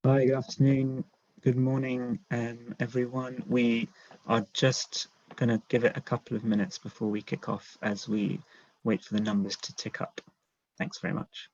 Hi, good afternoon, good morning, everyone. We are just going to give it a couple of minutes before we kick off as we wait for the numbers to tick up. Thanks very much.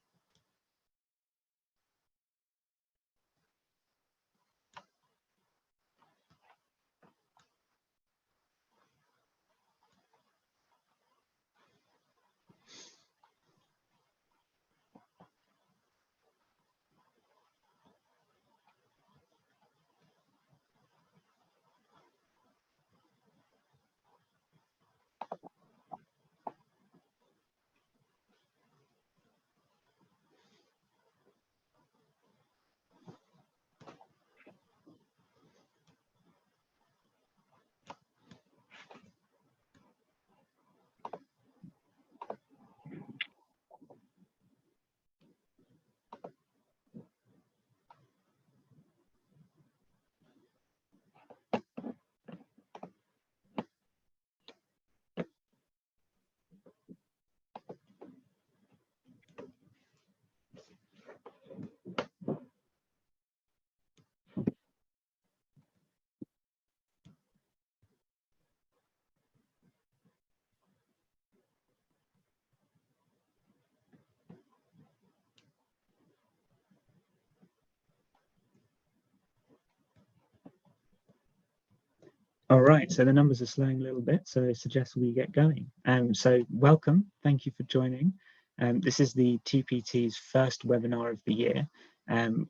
All right, so the numbers are slowing a little bit, so I suggest we get going. So welcome, thank you for joining. This is the TPT's first webinar of the year.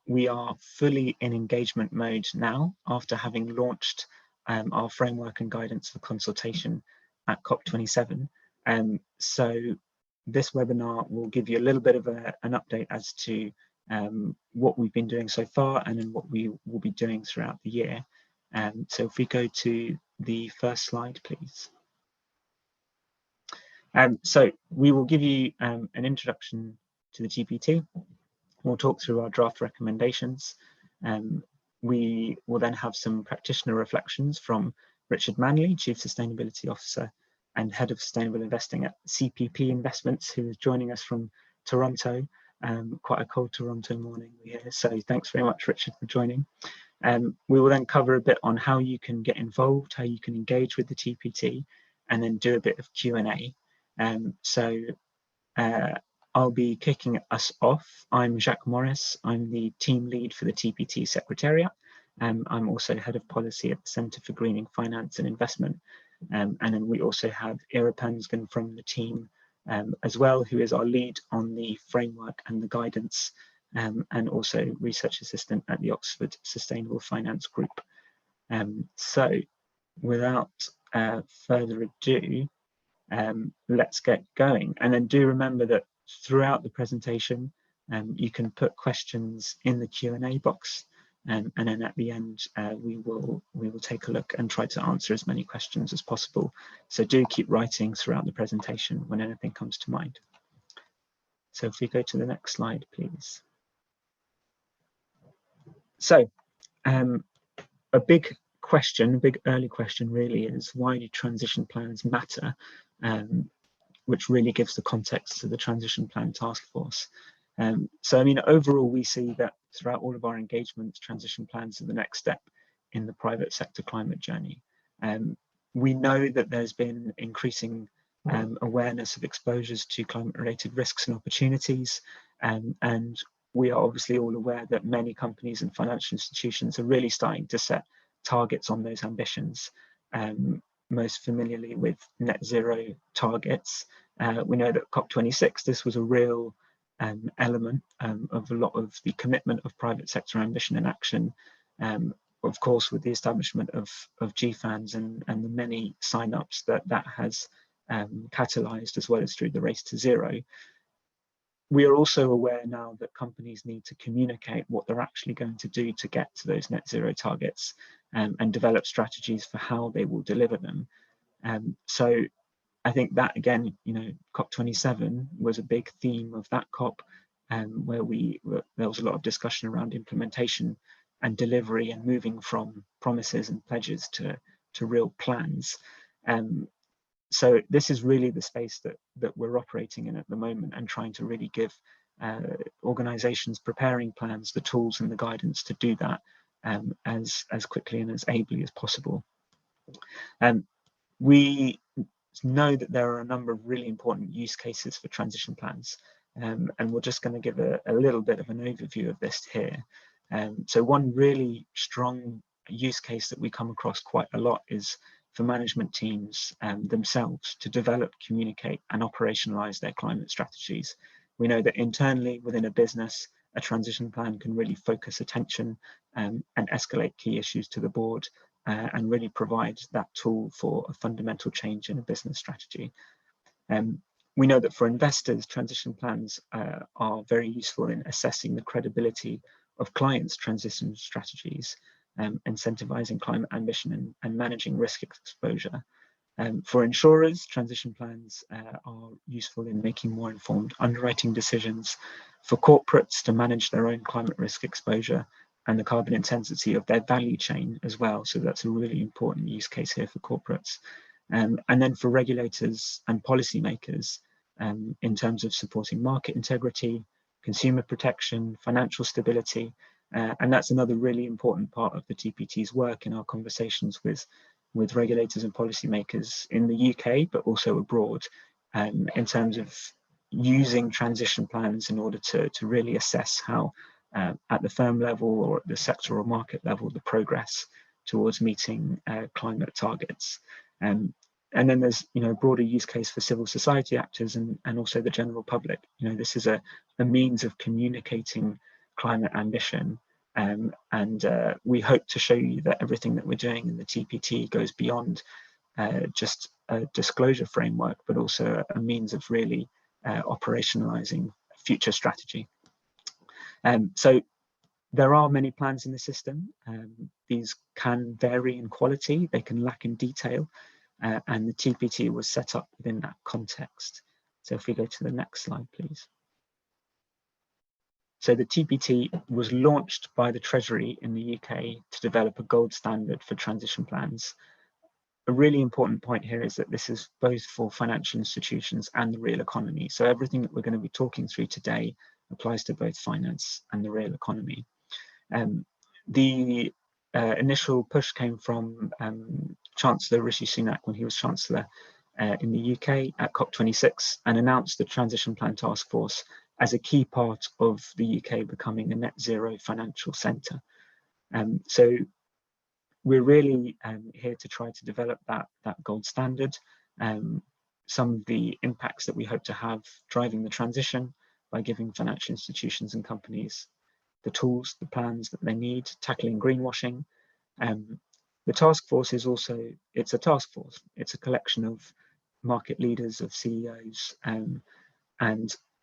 We are fully in engagement mode now after having launched our framework and guidance for consultation at COP27. So this webinar will give you a little bit of an update as to what we've been doing so far and then what we will be doing throughout the year. So if we go to the first slide, please. So we will give you an introduction to the TPT. We'll talk through our draft recommendations. We will then have some practitioner reflections from Richard Manley, Chief Sustainability Officer and Head of Sustainable Investing at CPP Investments, who is joining us from Toronto. Quite a cold Toronto morning here, so thanks very much, Richard, for joining. We will then cover a bit on how you can get involved, how you can engage with the TPT, and then do a bit of Q&A. So I'll be kicking us off. I'm Jacques Morris. I'm the team lead for the TPT Secretariat. I'm also head of policy at the Centre for Greening Finance and Investment. And then we also have Ira Pansgen from the team as well, who is our lead on the framework and the guidance, and also research assistant at the Oxford Sustainable Finance Group. So without further ado, let's get going. And then do remember that throughout the presentation, you can put questions in the Q&A box, and then at the end, we will take a look and try to answer as many questions as possible. So do keep writing throughout the presentation when anything comes to mind. So if we go to the next slide, please. So a big question, a big early question really is, why do transition plans matter? Which really gives the context to the transition plan task force. So I mean, overall, we see that throughout all of our engagements, transition plans are the next step in the private sector climate journey. We know that there's been increasing awareness of exposures to climate-related risks and opportunities, and we are obviously all aware that many companies and financial institutions are really starting to set targets on those ambitions, most familiarly with net zero targets. We know that COP26, this was a real element of a lot of the commitment of private sector ambition and action, of course, with the establishment of GFANs and the many sign-ups that has catalyzed, as well as through the race to zero. We are also aware now that companies need to communicate what they're actually going to do to get to those net zero targets, and develop strategies for how they will deliver them. So I think that, again, you know, COP27 was a big theme of that COP, where there was a lot of discussion around implementation and delivery and moving from promises and pledges to real plans. So this is really the space that we're operating in at the moment, and trying to really give organisations preparing plans, the tools and the guidance to do that as quickly and as ably as possible. We know that there are a number of really important use cases for transition plans, and we're just going to give a little bit of an overview of this here. So one really strong use case that we come across quite a lot is for management teams themselves to develop, communicate and operationalize their climate strategies. We know that internally within a business, a transition plan can really focus attention and escalate key issues to the board and really provide that tool for a fundamental change in a business strategy. We know that for investors, transition plans are very useful in assessing the credibility of clients' transition strategies, incentivizing climate ambition and managing risk exposure. For insurers, transition plans are useful in making more informed underwriting decisions, for corporates to manage their own climate risk exposure and the carbon intensity of their value chain as well. So that's a really important use case here for corporates. And then for regulators and policymakers, in terms of supporting market integrity, consumer protection, financial stability, and that's another really important part of the TPT's work in our conversations with regulators and policymakers in the UK, but also abroad, in terms of using transition plans in order to really assess how at the firm level or at the sector or market level, the progress towards meeting climate targets. And then there's a broader use case for civil society actors and also the general public. This is a means of communicating climate ambition. And we hope to show you that everything that we're doing in the TPT goes beyond just a disclosure framework, but also a means of really operationalizing future strategy. So there are many plans in the system. These can vary in quality, they can lack in detail, and the TPT was set up within that context. So if we go to the next slide, please. So the TPT was launched by the Treasury in the UK to develop a gold standard for transition plans. A really important point here is that this is both for financial institutions and the real economy. So everything that we're going to be talking through today applies to both finance and the real economy. The initial push came from Chancellor Rishi Sunak when he was Chancellor in the UK at COP26 and announced the Transition Plan Task Force as a key part of the UK becoming a net zero financial centre. So we're really here to try to develop that gold standard, some of the impacts that we hope to have driving the transition by giving financial institutions and companies the tools, the plans that they need, tackling greenwashing. The task force is also, it's a task force. It's a collection of market leaders, of CEOs, and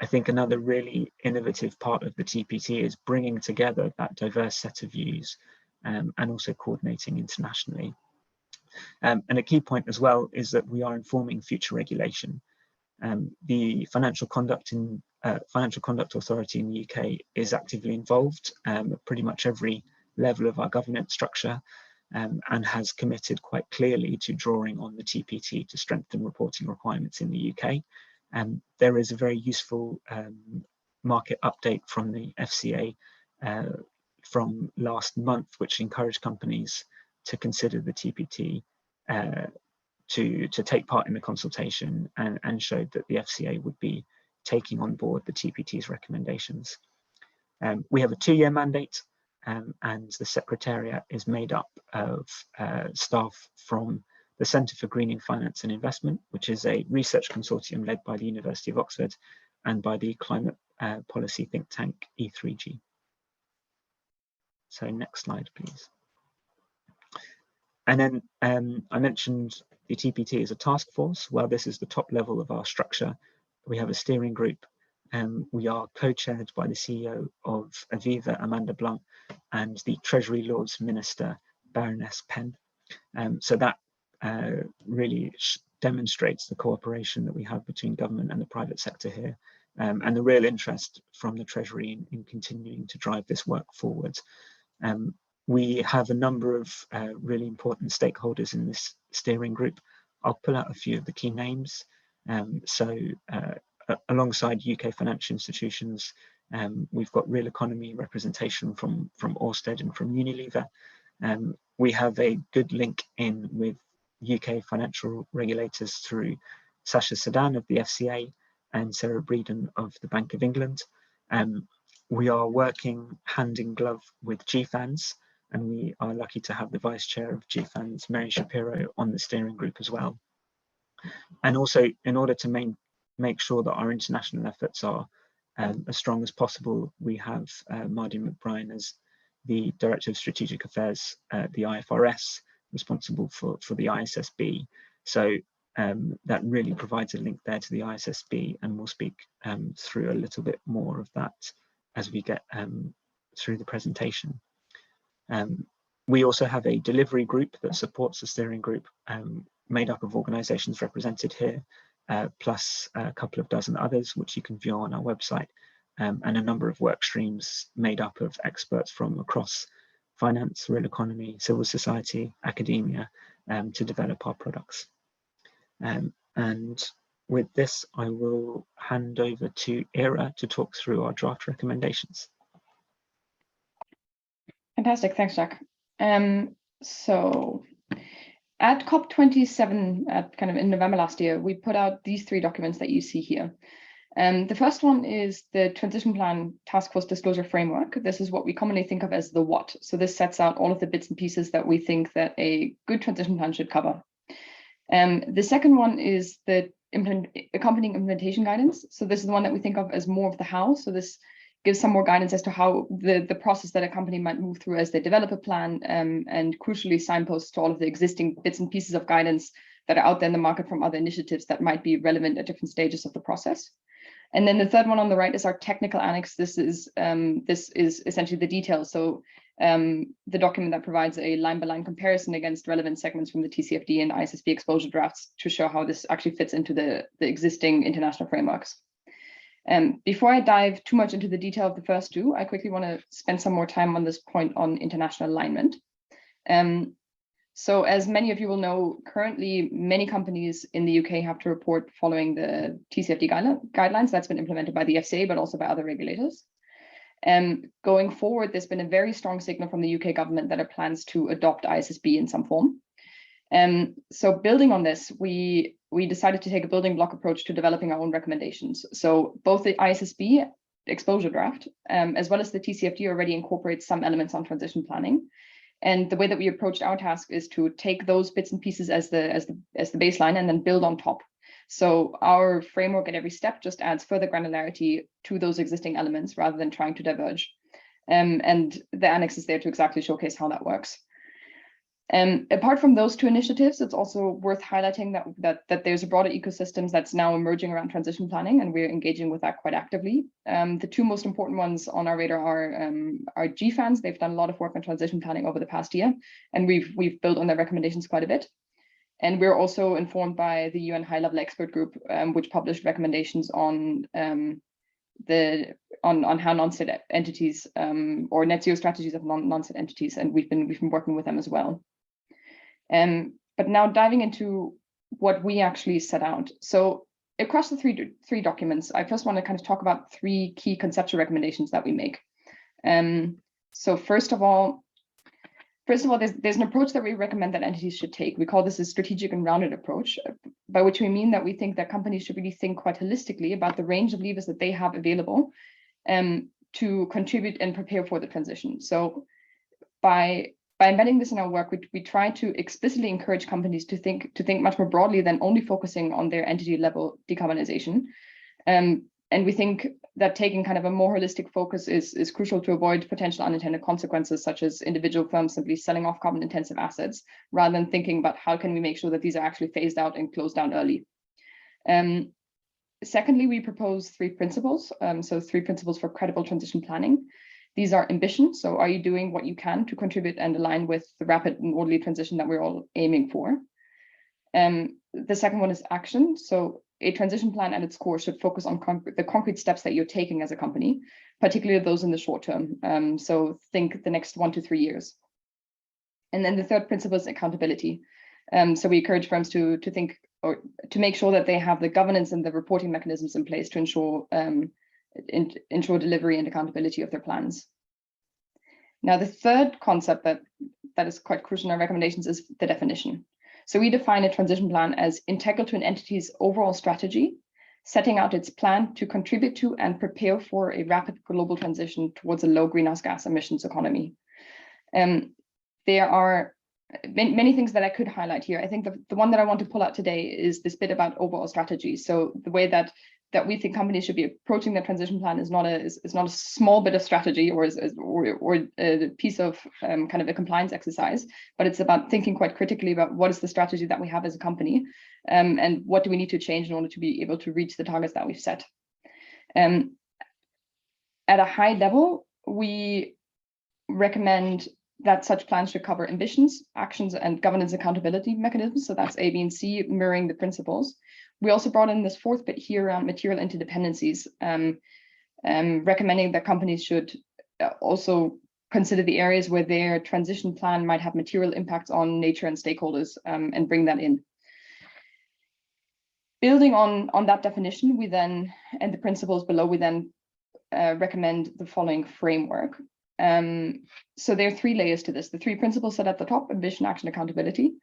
I think another really innovative part of the TPT is bringing together that diverse set of views and also coordinating internationally. And a key point as well is that we are informing future regulation. The Financial Conduct Authority in the UK is actively involved at pretty much every level of our governance structure and has committed quite clearly to drawing on the TPT to strengthen reporting requirements in the UK. There is a very useful market update from the FCA from last month, which encouraged companies to consider the TPT to take part in the consultation and showed that the FCA would be taking on board the TPT's recommendations. We have a 2-year mandate and the Secretariat is made up of staff from the Centre for Greening Finance and Investment, which is a research consortium led by the University of Oxford and by the climate policy think tank E3G. So next slide, please. And then I mentioned the TPT is a task force. Well, this is the top level of our structure. We have a steering group. We are co-chaired by the CEO of Aviva, Amanda Blunt, and the Treasury Lords Minister, Baroness Penn. So that really demonstrates the cooperation that we have between government and the private sector here, and the real interest from the Treasury in continuing to drive this work forward. We have a number of really important stakeholders in this steering group. I'll pull out a few of the key names. So alongside UK financial institutions, we've got real economy representation from Ørsted and from Unilever. We have a good link in with UK financial regulators through Sasha Sadan of the FCA and Sarah Breeden of the Bank of England. We are working hand in glove with GFANZ, and we are lucky to have the Vice Chair of GFANZ, Mary Shapiro, on the steering group as well. And also, in order to make sure that our international efforts are as strong as possible, we have Martin McBrien as the Director of Strategic Affairs at the IFRS, responsible for the ISSB. So that really provides a link there to the ISSB, and we'll speak through a little bit more of that as we get through the presentation. We also have a delivery group that supports the steering group, made up of organisations represented here, plus a couple of dozen others, which you can view on our website, and a number of work streams made up of experts from across finance, real economy, civil society, academia, to develop our products. And with this, I will hand over to Ira to talk through our draft recommendations. Fantastic, thanks, Jack. So at COP27, in November last year, we put out these 3 documents that you see here. The first one is the Transition Plan Task Force Disclosure Framework. This is what we commonly think of as the what. So this sets out all of the bits and pieces that we think that a good transition plan should cover. The second one is the accompanying implementation guidance. So this is the one that we think of as more of the how. So this gives some more guidance as to how the process that a company might move through as they develop a plan, and crucially signposts to all of the existing bits and pieces of guidance that are out there in the market from other initiatives that might be relevant at different stages of the process. And then the third one on the right is our technical annex. This is essentially the details. So the document that provides a line-by-line comparison against relevant segments from the TCFD and ISSB exposure drafts to show how this actually fits into the existing international frameworks. Before I dive too much into the detail of the first 2, I quickly want to spend some more time on this point on international alignment. So as many of you will know, currently many companies in the UK have to report following the TCFD guidelines that's been implemented by the FCA, but also by other regulators. Going forward, there's been a very strong signal from the UK government that it plans to adopt ISSB in some form. So building on this, we decided to take a building block approach to developing our own recommendations. So both the ISSB exposure draft, as well as the TCFD, already incorporates some elements on transition planning. And the way that we approached our task is to take those bits and pieces as the baseline and then build on top. So our framework at every step just adds further granularity to those existing elements rather than trying to diverge. And the annex is there to exactly showcase how that works. Apart from those 2 initiatives, it's also worth highlighting that there's a broader ecosystem that's now emerging around transition planning, and we're engaging with that quite actively. The 2 most important ones on our radar are GFANZ. They've done a lot of work on transition planning over the past year, and we've built on their recommendations quite a bit. And we're also informed by the UN High-Level Expert Group, which published recommendations on how non-state entities or net zero strategies of non-state entities, and we've been working with them as well. But now diving into what we actually set out. So across the three documents, I first want to kind of talk about 3 key conceptual recommendations that we make. So first of all, there's an approach that we recommend that entities should take. We call this a strategic and rounded approach, by which we mean that we think that companies should really think quite holistically about the range of levers that they have available to contribute and prepare for the transition. So by embedding this in our work, we try to explicitly encourage companies to think much more broadly than only focusing on their entity level decarbonization. And we think that taking kind of a more holistic focus is crucial to avoid potential unintended consequences, such as individual firms simply selling off carbon intensive assets, rather than thinking about how can we make sure that these are actually phased out and closed down early. Secondly, we propose 3 principles. So 3 principles for credible transition planning. These are ambition. So are you doing what you can to contribute and align with the rapid and orderly transition that we're all aiming for? The second one is action. So a transition plan at its core should focus on the concrete steps that you're taking as a company, particularly those in the short term. So think the next 1 to 3 years. And then the third principle is accountability. So we encourage firms to think or to make sure that they have the governance and the reporting mechanisms in place to ensure delivery and accountability of their plans. Now, the third concept that is quite crucial in our recommendations is the definition. So we define a transition plan as integral to an entity's overall strategy, setting out its plan to contribute to and prepare for a rapid global transition towards a low greenhouse gas emissions economy. There are many things that I could highlight here. I think the one that I want to pull out today is this bit about overall strategy. So the way that we think companies should be approaching their transition plan is not a small bit of strategy or a piece of kind of a compliance exercise, but it's about thinking quite critically about what is the strategy that we have as a company, and what do we need to change in order to be able to reach the targets that we've set. At a high level, we recommend that such plans should cover ambitions, actions, and governance accountability mechanisms. So that's A, B, and C, mirroring the principles. We also brought in this fourth bit here around material interdependencies, recommending that companies should also consider the areas where their transition plan might have material impacts on nature and stakeholders, and bring that in. Building on that definition, we then, and the principles below, we then recommend the following framework. So there are 3 layers to this. The 3 principles set at the top: ambition, action, accountability.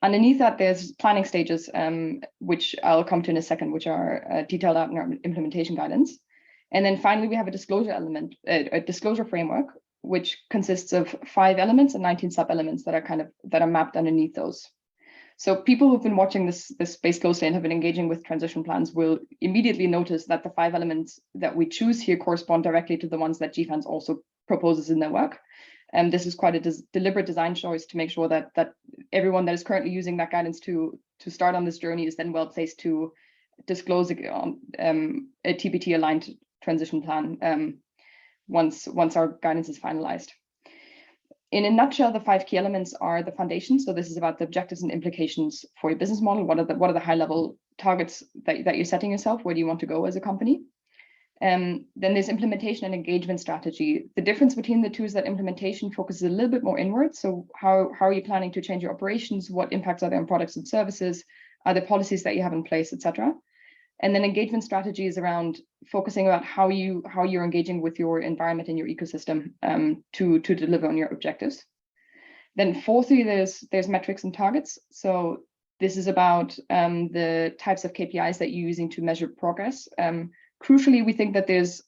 Underneath that, there's planning stages, which I'll come to in a second, which are detailed out in our implementation guidance. And then finally, we have a disclosure element, a disclosure framework, which consists of 5 elements and 19 sub-elements that are mapped underneath those. So people who've been watching this space closely and have been engaging with transition plans will immediately notice that the 5 elements that we choose here correspond directly to the ones that GFANZ also proposes in their work. And this is quite a deliberate design choice to make sure that everyone that is currently using that guidance to start on this journey is then well placed to disclose a TPT aligned transition plan once our guidance is finalized. In a nutshell, the 5 key elements are the foundation. So this is about the objectives and implications for your business model. What are the high level targets that you're setting yourself? Where do you want to go as a company? Then there's implementation and engagement strategy. The difference between the two is that implementation focuses a little bit more inward. So how are you planning to change your operations? What impacts are there on products and services? Are there policies that you have in place, etc.? And then engagement strategy is around focusing about how you're engaging with your environment and your ecosystem to deliver on your objectives. Then fourthly, there's metrics and targets. So this is about the types of KPIs that you're using to measure progress. Crucially, we think that this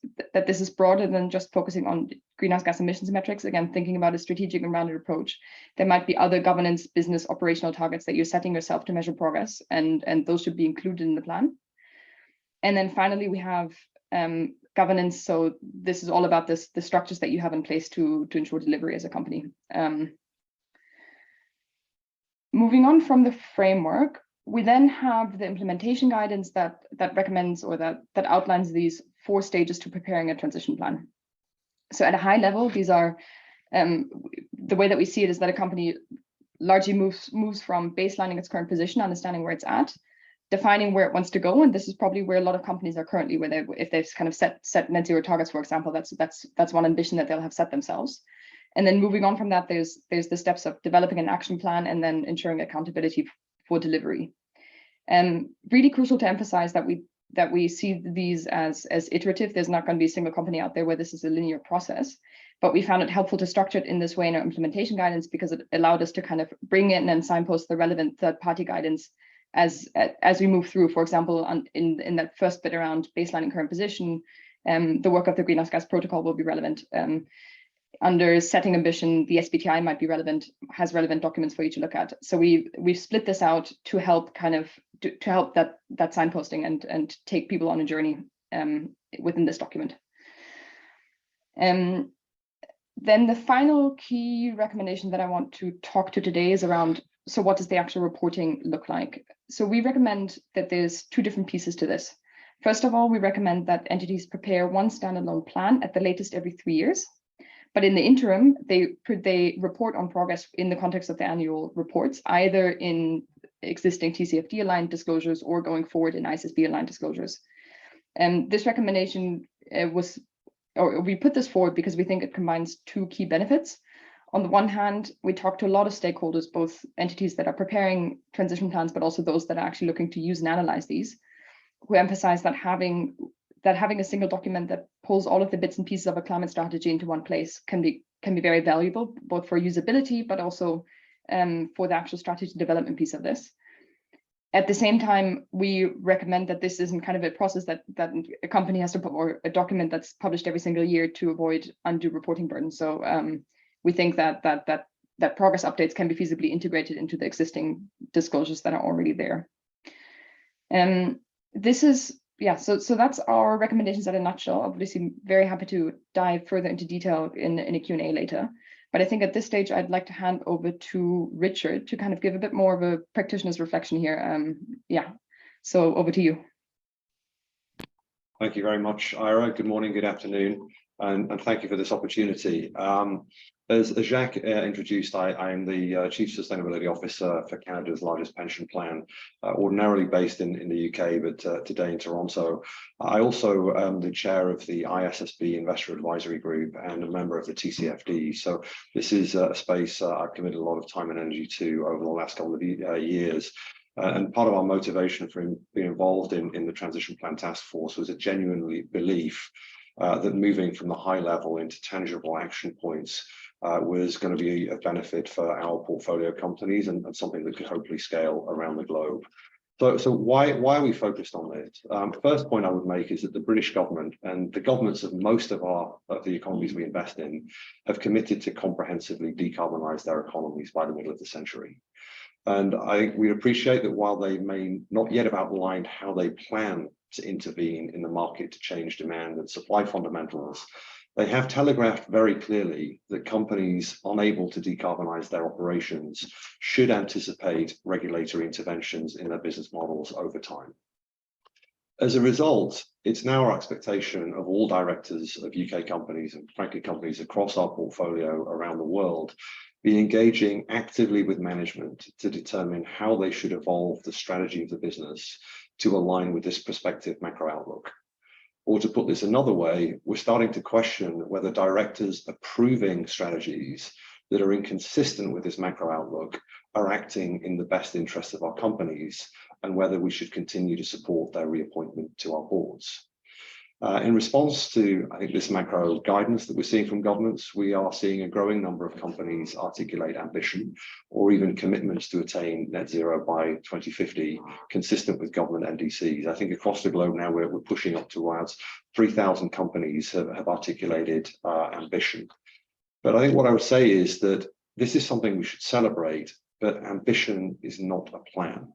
is broader than just focusing on greenhouse gas emissions metrics. Again, thinking about a strategic and rounded approach. There might be other governance, business, operational targets that you're setting yourself to measure progress, and those should be included in the plan. And then finally, we have governance. So this is all about the structures that you have in place to ensure delivery as a company. Moving on from the framework, we then have the implementation guidance that recommends or that outlines these 4 stages to preparing a transition plan. So at a high level, these are the way that we see it is that a company largely moves from baselining its current position, understanding where it's at, defining where it wants to go, and this is probably where a lot of companies are currently, where if they've kind of set net zero targets, for example, that's one ambition that they'll have set themselves. And then moving on from that, there's the steps of developing an action plan and then ensuring accountability for delivery. Really crucial to emphasize that we see these as iterative. There's not going to be a single company out there where this is a linear process, but we found it helpful to structure it in this way in our implementation guidance because it allowed us to kind of bring in and signpost the relevant third-party guidance as we move through. For example, in that first bit around baselining current position, the work of the Greenhouse Gas Protocol will be relevant. Under setting ambition, the SBTI might be relevant, has relevant documents for you to look at. So we've split this out to help to help that signposting and take people on a journey within this document. Then the final key recommendation that I want to talk to today is around, so what does the actual reporting look like? So we recommend that there's 2 different pieces to this. First of all, we recommend that entities prepare one standalone plan at the latest every 3 years. But in the interim, they report on progress in the context of the annual reports, either in existing TCFD aligned disclosures or going forward in ISSB aligned disclosures. This recommendation we put this forward because we think it combines 2 key benefits. On the one hand, we talk to a lot of stakeholders, both entities that are preparing transition plans, but also those that are actually looking to use and analyze these, who emphasize that having a single document that pulls all of the bits and pieces of a climate strategy into one place can be very valuable, both for usability, but also for the actual strategy development piece of this. At the same time, we recommend that this isn't kind of a process that a company has to put, or a document that's published every single year to avoid undue reporting burden. So we think that progress updates can be feasibly integrated into the existing disclosures that are already there. This is, yeah, so that's our recommendations in a nutshell. Obviously, very happy to dive further into detail in a Q&A later. But I think at this stage, I'd like to hand over to Richard to kind of give a bit more of a practitioner's reflection here. Yeah, so over to you. Thank you very much, Ira. Good morning, good afternoon, and thank you for this opportunity. As Jacques introduced, I am the Chief Sustainability Officer for Canada's largest pension plan, ordinarily based in the UK, but today in Toronto. I also am the chair of the ISSB Investor Advisory Group and a member of the TCFD. So this is a space I've committed a lot of time and energy to over the last couple of years. And part of our motivation for being involved in the Transition Plan Task Force was a genuine belief that moving from the high level into tangible action points was going to be a benefit for our portfolio companies and something that could hopefully scale around the globe. So why are we focused on this? First point I would make is that the British government and the governments of most of the economies we invest in have committed to comprehensively decarbonize their economies by the middle of the century. And we appreciate that while they may not yet have outlined how they plan to intervene in the market to change demand and supply fundamentals, they have telegraphed very clearly that companies unable to decarbonize their operations should anticipate regulatory interventions in their business models over time. As a result, it's now our expectation of all directors of UK companies and frankly companies across our portfolio around the world be engaging actively with management to determine how they should evolve the strategy of the business to align with this prospective macro outlook. Or to put this another way, we're starting to question whether directors approving strategies that are inconsistent with this macro outlook are acting in the best interest of our companies and whether we should continue to support their reappointment to our boards. In response to, I think, this macro guidance that we're seeing from governments, we are seeing a growing number of companies articulate ambition or even commitments to attain net zero by 2050, consistent with government NDCs. I think across the globe now we're pushing up towards 3,000 companies have articulated ambition. But I think what I would say is that this is something we should celebrate, but ambition is not a plan.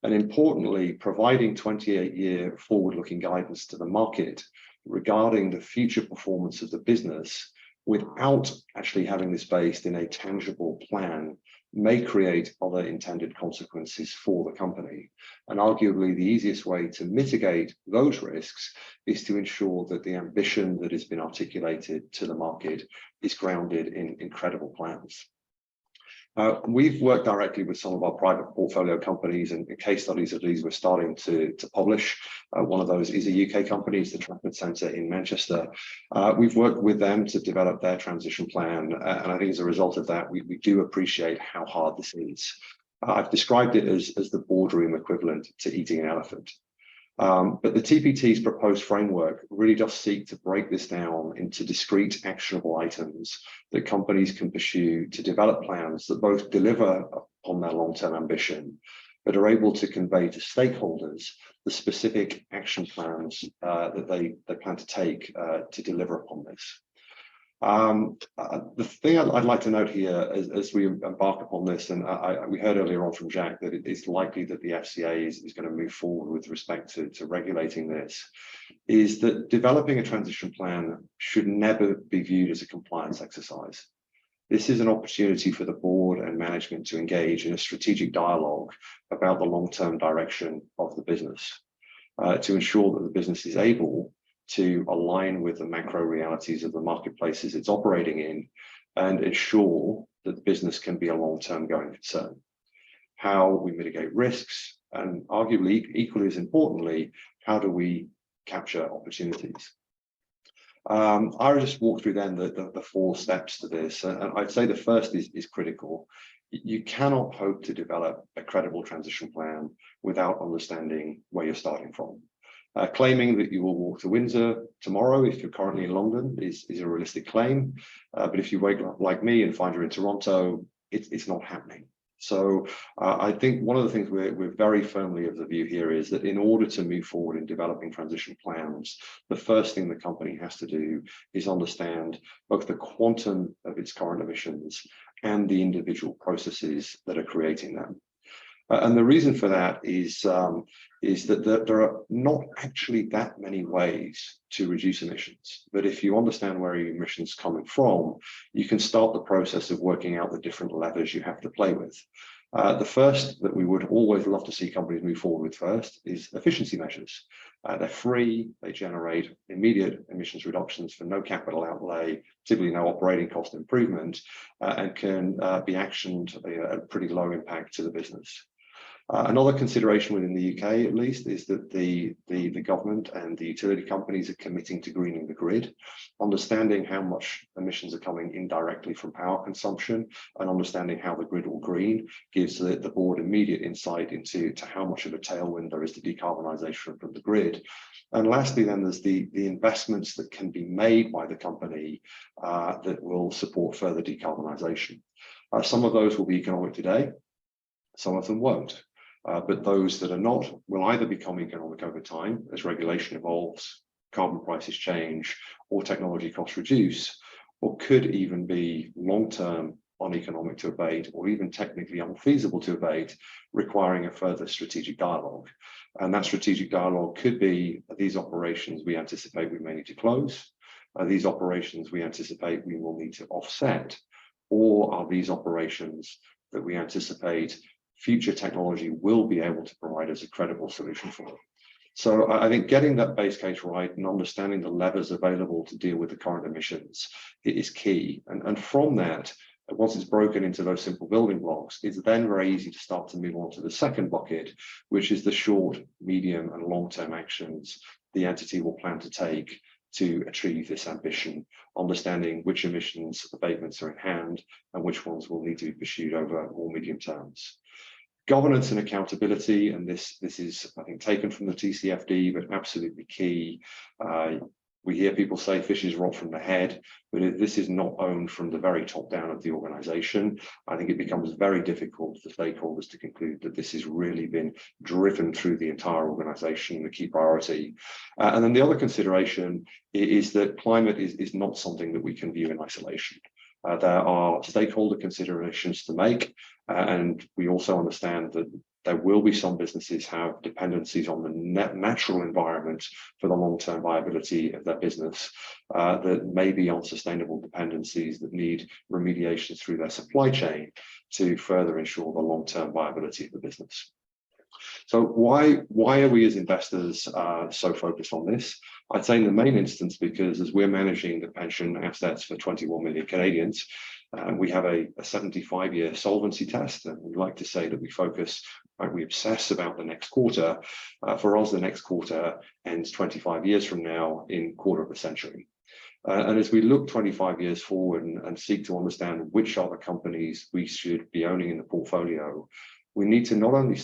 And importantly, providing 28-year forward-looking guidance to the market regarding the future performance of the business without actually having this based in a tangible plan may create other intended consequences for the company. And arguably, the easiest way to mitigate those risks is to ensure that the ambition that has been articulated to the market is grounded in credible plans. We've worked directly with some of our private portfolio companies, and case studies of these we're starting to publish. One of those is a UK company, it's the Trafford Centre in Manchester. We've worked with them to develop their transition plan, and I think as a result of that, we do appreciate how hard this is. I've described it as the boardroom equivalent to eating an elephant. But the TPT's proposed framework really does seek to break this down into discrete actionable items that companies can pursue to develop plans that both deliver on their long-term ambition, but are able to convey to stakeholders the specific action plans that they plan to take to deliver upon this. The thing I'd like to note here as we embark upon this, and we heard earlier on from Jacques that it is likely that the FCA is going to move forward with respect to regulating this, is that developing a transition plan should never be viewed as a compliance exercise. This is an opportunity for the board and management to engage in a strategic dialogue about the long-term direction of the business, to ensure that the business is able to align with the macro realities of the marketplaces it's operating in and ensure that the business can be a long-term going concern. How we mitigate risks, and arguably equally as importantly, how do we capture opportunities? I just walk through then the 4 steps to this, and I'd say the first is critical. You cannot hope to develop a credible transition plan without understanding where you're starting from. Claiming that you will walk to Windsor tomorrow if you're currently in London is a realistic claim, but if you wake up like me and find you're in Toronto, it's not happening. So I think one of the things we're very firmly of the view here is that in order to move forward in developing transition plans, the first thing the company has to do is understand both the quantum of its current emissions and the individual processes that are creating them. And the reason for that is that there are not actually that many ways to reduce emissions. But if you understand where your emissions are coming from, you can start the process of working out the different levers you have to play with. The first that we would always love to see companies move forward with first is efficiency measures. They're free, they generate immediate emissions reductions for no capital outlay, typically no operating cost improvement, and can be actioned at pretty low impact to the business. Another consideration within the UK, at least, is that the government and the utility companies are committing to greening the grid. Understanding how much emissions are coming indirectly from power consumption and understanding how the grid will green gives the board immediate insight into how much of a tailwind there is to decarbonisation from the grid. And lastly, then there's the investments that can be made by the company that will support further decarbonisation. Some of those will be economic today, some of them won't. But those that are not will either become economic over time as regulation evolves, carbon prices change, or technology costs reduce, or could even be long-term uneconomic to abate, or even technically unfeasible to abate, requiring a further strategic dialogue. And that strategic dialogue could be these operations we anticipate we may need to close, these operations we anticipate we will need to offset, or are these operations that we anticipate future technology will be able to provide us a credible solution for. So I think getting that base case right and understanding the levers available to deal with the current emissions is key. And from that, once it's broken into those simple building blocks, it's then very easy to start to move on to the second bucket, which is the short, medium, and long-term actions the entity will plan to take to achieve this ambition, understanding which emissions abatements are in hand and which ones will need to be pursued over more medium terms. Governance and accountability, and this is, I think, taken from the TCFD, but absolutely key. We hear people say fishes rot from the head, but if this is not owned from the very top down of the organization, I think it becomes very difficult for stakeholders to conclude that this has really been driven through the entire organization, the key priority. And then the other consideration is that climate is not something that we can view in isolation. There are stakeholder considerations to make, and we also understand that there will be some businesses have dependencies on the natural environment for the long-term viability of their business that may be unsustainable dependencies that need remediation through their supply chain to further ensure the long-term viability of the business. So why are we as investors so focused on this? I'd say in the main instance because as we're managing the pension assets for 21 million Canadians, we have a 75-year solvency test, and we like to say that we obsess about the next quarter. For us, the next quarter ends 25 years from now in quarter of a century. And as we look 25 years forward and seek to understand which are the companies we should be owning in the portfolio, we need to not only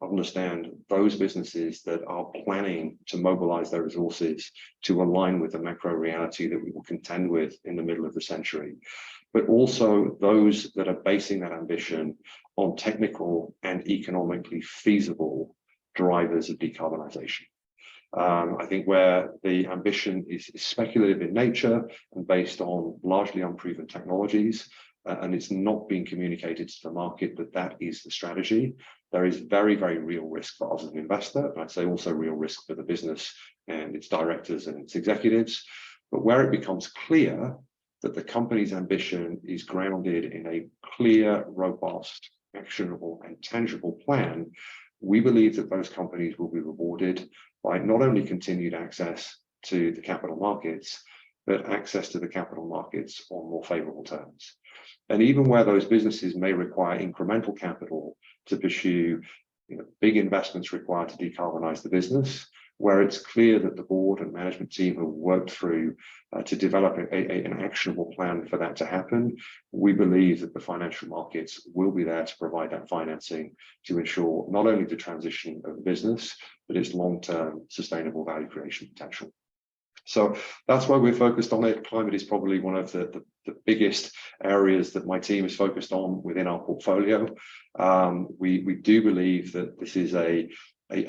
understand those businesses that are planning to mobilize their resources to align with the macro reality that we will contend with in the middle of the century, but also those that are basing that ambition on technical and economically feasible drivers of decarbonization. I think where the ambition is speculative in nature and based on largely unproven technologies, and it's not being communicated to the market that is the strategy, there is very, very real risk for us as an investor, and I'd say also real risk for the business and its directors and its executives. But where it becomes clear that the company's ambition is grounded in a clear, robust, actionable, and tangible plan, we believe that those companies will be rewarded by not only continued access to the capital markets, but access to the capital markets on more favorable terms. And even where those businesses may require incremental capital to pursue big investments required to decarbonize the business, where it's clear that the board and management team have worked through to develop an actionable plan for that to happen. We believe that the financial markets will be there to provide that financing to ensure not only the transition of the business, but its long-term sustainable value creation potential. So that's why we're focused on it. Climate is probably one of the biggest areas that my team is focused on within our portfolio. We do believe that this is a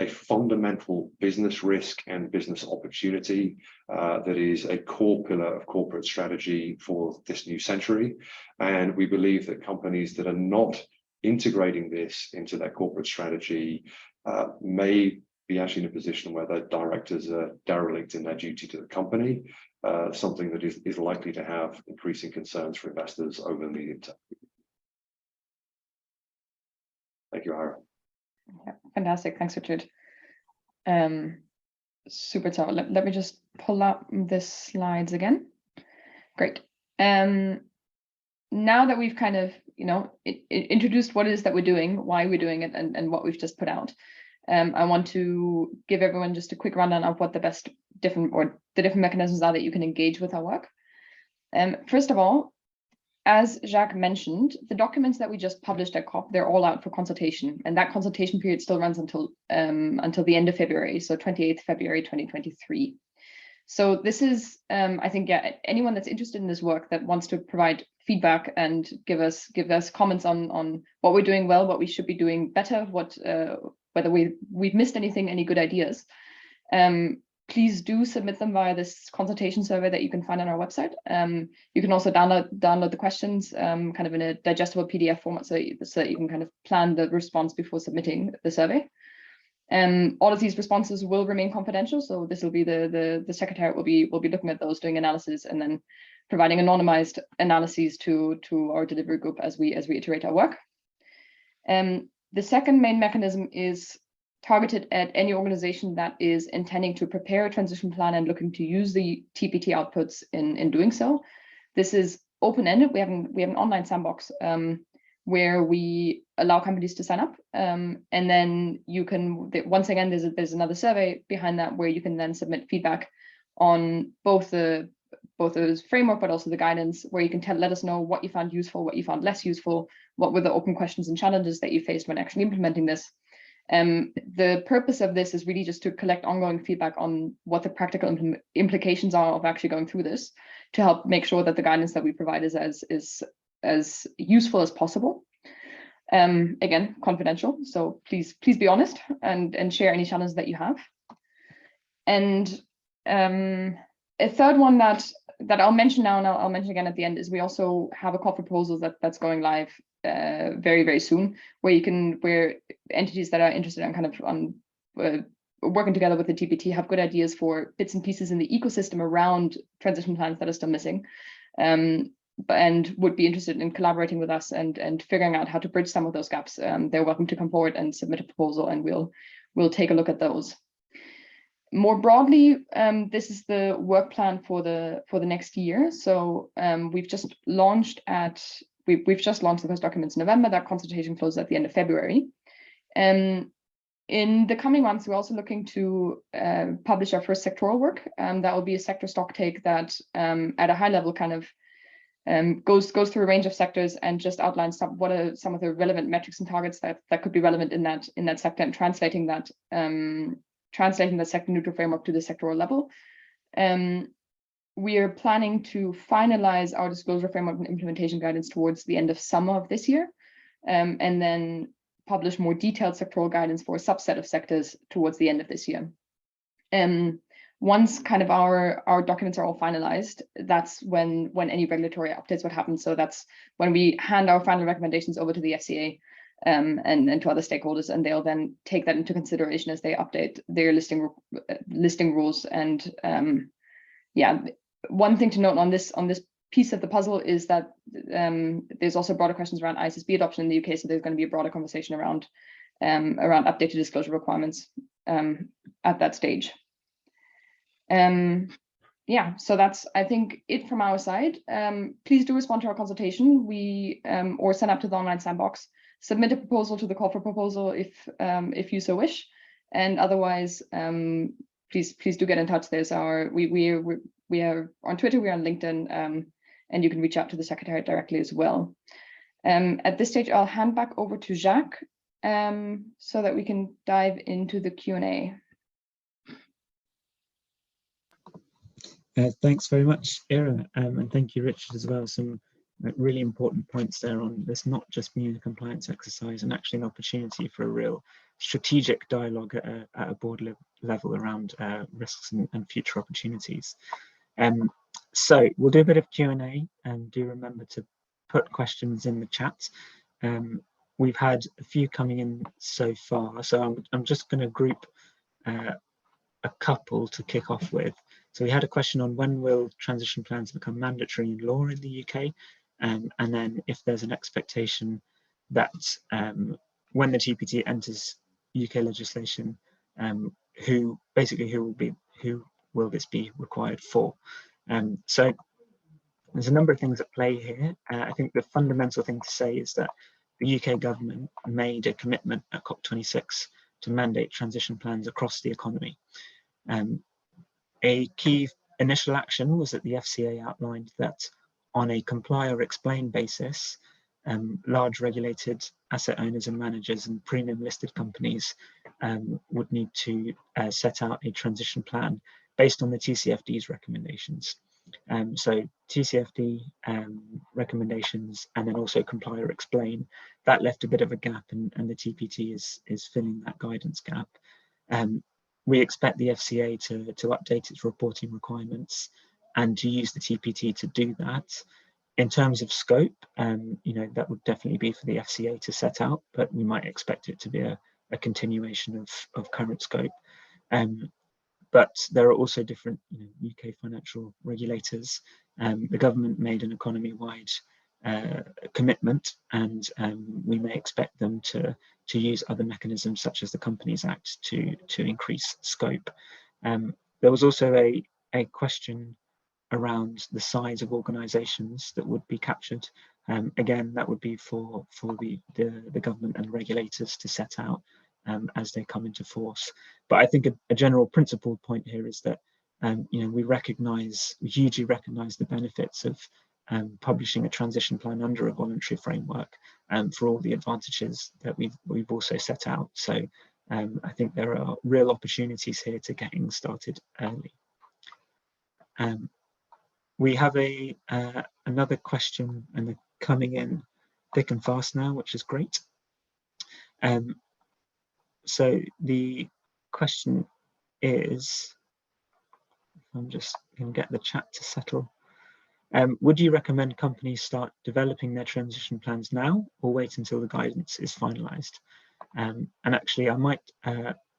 fundamental business risk and business opportunity that is a core pillar of corporate strategy for this new century. And we believe that companies that are not integrating this into their corporate strategy may be actually in a position where their directors are derelict in their duty to the company, something that is likely to have increasing concerns for investors over the medium term. Thank you, Ira. Yeah, fantastic. Thanks, Richard. Super. So let me just pull up the slides again. Great. Now that we've kind of, introduced what it is that we're doing, why we're doing it, and what we've just put out, I want to give everyone just a quick rundown of what the different mechanisms are that you can engage with our work. First of all, as Jacques mentioned, the documents that we just published at COP, they're all out for consultation, and that consultation period still runs until the end of February, so 28th February 2023. So this is, I think, anyone that's interested in this work that wants to provide feedback and give us comments on what we're doing well, what we should be doing better, whether we've missed anything, any good ideas, please do submit them via this consultation survey that you can find on our website. You can also download the questions kind of in a digestible PDF format so that you can kind of plan the response before submitting the survey. All of these responses will remain confidential, so this will be the secretariat will be looking at those, doing analysis, and then providing anonymized analyses to our delivery group as we iterate our work. The second main mechanism is targeted at any organization that is intending to prepare a transition plan and looking to use the TPT outputs in doing so. This is open-ended. We have an online sandbox where we allow companies to sign up, and then you can, once again, there's another survey behind that where you can then submit feedback on both the framework, but also the guidance, where you can let us know what you found useful, what you found less useful, what were the open questions and challenges that you faced when actually implementing this. The purpose of this is really just to collect ongoing feedback on what the practical implications are of actually going through this, to help make sure that the guidance that we provide is as useful as possible. Again, confidential, so please be honest and share any challenges that you have. And a third one that I'll mention now, and I'll mention again at the end, is we also have a call for proposals that's going live very, very soon, where entities that are interested in kind of working together with the TPT have good ideas for bits and pieces in the ecosystem around transition plans that are still missing, and would be interested in collaborating with us and figuring out how to bridge some of those gaps. They're welcome to come forward and submit a proposal, and we'll take a look at those. More broadly, this is the work plan for the next year. So we've just launched the first documents in November. That consultation closes at the end of February. In the coming months, we're also looking to publish our first sectoral work. That will be a sector stock take that, at a high level, kind of goes through a range of sectors and just outlines what are some of the relevant metrics and targets that could be relevant in that sector, and translating the sector neutral framework to the sectoral level. We are planning to finalize our disclosure framework and implementation guidance towards the end of summer of this year, and then publish more detailed sectoral guidance for a subset of sectors towards the end of this year. Once kind of our documents are all finalized, that's when any regulatory updates would happen. So that's when we hand our final recommendations over to the FCA and to other stakeholders, and they'll then take that into consideration as they update their listing rules. And one thing to note on this piece of the puzzle is that there's also broader questions around ISSB adoption in the UK, so there's going to be a broader conversation around updated disclosure requirements at that stage. So that's, I think, it from our side. Please do respond to our consultation, or send up to the online sandbox. Submit a proposal to the call for proposal if you so wish, and otherwise please do get in touch. We are on Twitter, we are on LinkedIn, and you can reach out to the Secretariat directly as well. At this stage, I'll hand back over to Jacques so that we can dive into the Q&A. Thanks very much, Ira, and thank you, Richard, as well. Some really important points there on this, not just being a compliance exercise, and actually an opportunity for a real strategic dialogue at a board level around risks and future opportunities. So we'll do a bit of Q&A, and do remember to put questions in the chat. We've had a few coming in so far, so I'm just going to group a couple to kick off with. So we had a question on when will transition plans become mandatory in law in the UK, and then if there's an expectation that when the TPT enters UK legislation, who will this be required for? So there's a number of things at play here. I think the fundamental thing to say is that the UK government made a commitment at COP26 to mandate transition plans across the economy. A key initial action was that the FCA outlined that on a comply or explain basis, large regulated asset owners and managers and premium listed companies would need to set out a transition plan based on the TCFD's recommendations. So TCFD recommendations, and then also comply or explain, that left a bit of a gap, and the TPT is filling that guidance gap. We expect the FCA to update its reporting requirements and to use the TPT to do that. In terms of scope, that would definitely be for the FCA to set out, but we might expect it to be a continuation of current scope. But there are also different UK financial regulators. The government made an economy-wide commitment, and we may expect them to use other mechanisms such as the Companies Act to increase scope. There was also a question around the size of organisations that would be captured. Again, that would be for the government and regulators to set out as they come into force. But I think a general principle point here is that we hugely recognise the benefits of publishing a transition plan under a voluntary framework for all the advantages that we've also set out. So I think there are real opportunities here to getting started early. We have another question, and they're coming in thick and fast now, which is great. So the question is, I'm just going to get the chat to settle. Would you recommend companies start developing their transition plans now, or wait until the guidance is finalised? And actually, I might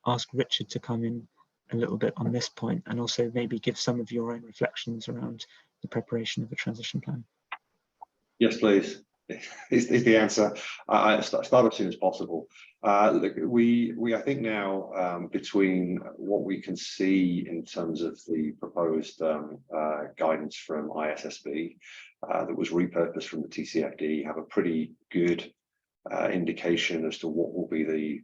ask Richard to come in a little bit on this point, and also maybe give some of your own reflections around the preparation of a transition plan. Yes, please. Is the answer. I start as soon as possible. Look, we I think now between what we can see in terms of the proposed guidance from ISSB that was repurposed from the TCFD, have a pretty good indication as to what will be the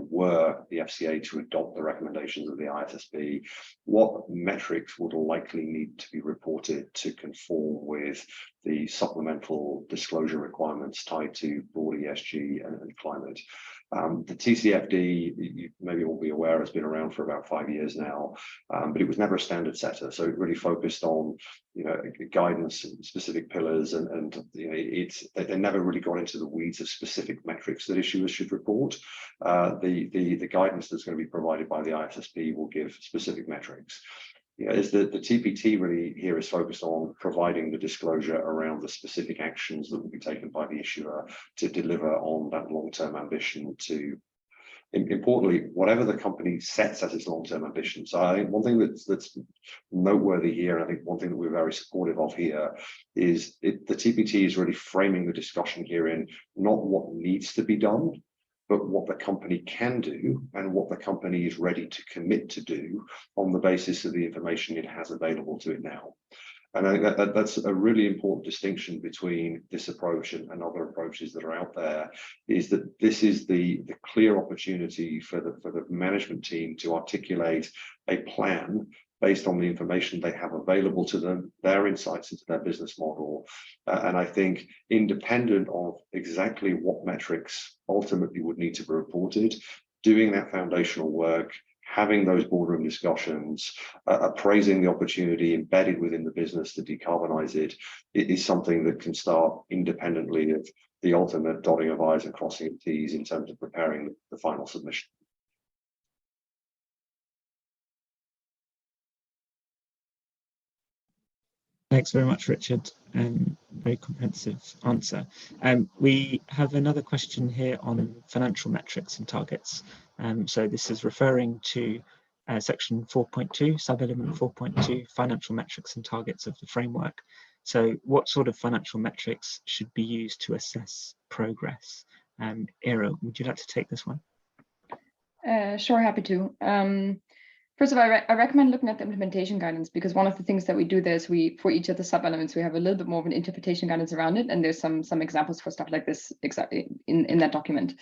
were the FCA to adopt the recommendations of the ISSB, what metrics would likely need to be reported to conform with the supplemental disclosure requirements tied to broad ESG and climate. The TCFD, you maybe will be aware, has been around for about 5 years now, but it was never a standard setter. So it really focused on guidance and specific pillars, and they never really got into the weeds of specific metrics that issuers should report. The guidance that's going to be provided by the ISSB will give specific metrics. Is the TPT really here is focused on providing the disclosure around the specific actions that will be taken by the issuer to deliver on that long-term ambition to, importantly, whatever the company sets as its long-term ambition. So I think one thing that's noteworthy here, and I think one thing that we're very supportive of here, is the TPT is really framing the discussion here in not what needs to be done, but what the company can do and what the company is ready to commit to do on the basis of the information it has available to it now. And I think that's a really important distinction between this approach and other approaches that are out there, is that this is the clear opportunity for the management team to articulate a plan based on the information they have available to them, their insights into their business model. And I think independent of exactly what metrics ultimately would need to be reported, doing that foundational work, having those boardroom discussions, appraising the opportunity embedded within the business to decarbonize it, it is something that can start independently of the ultimate dotting of I's and crossing of T's in terms of preparing the final submission. Thanks very much, Richard. Very comprehensive answer. We have another question here on financial metrics and targets. So this is referring to section 4.2, sub-element 4.2, financial metrics and targets of the framework. So what sort of financial metrics should be used to assess progress? Ira, would you like to take this one? Sure, happy to. First of all, I recommend looking at the implementation guidance, because one of the things that we do there is for each of the sub-elements, we have a little bit more of an interpretation guidance around it. And there's some examples for stuff like this exactly in that document.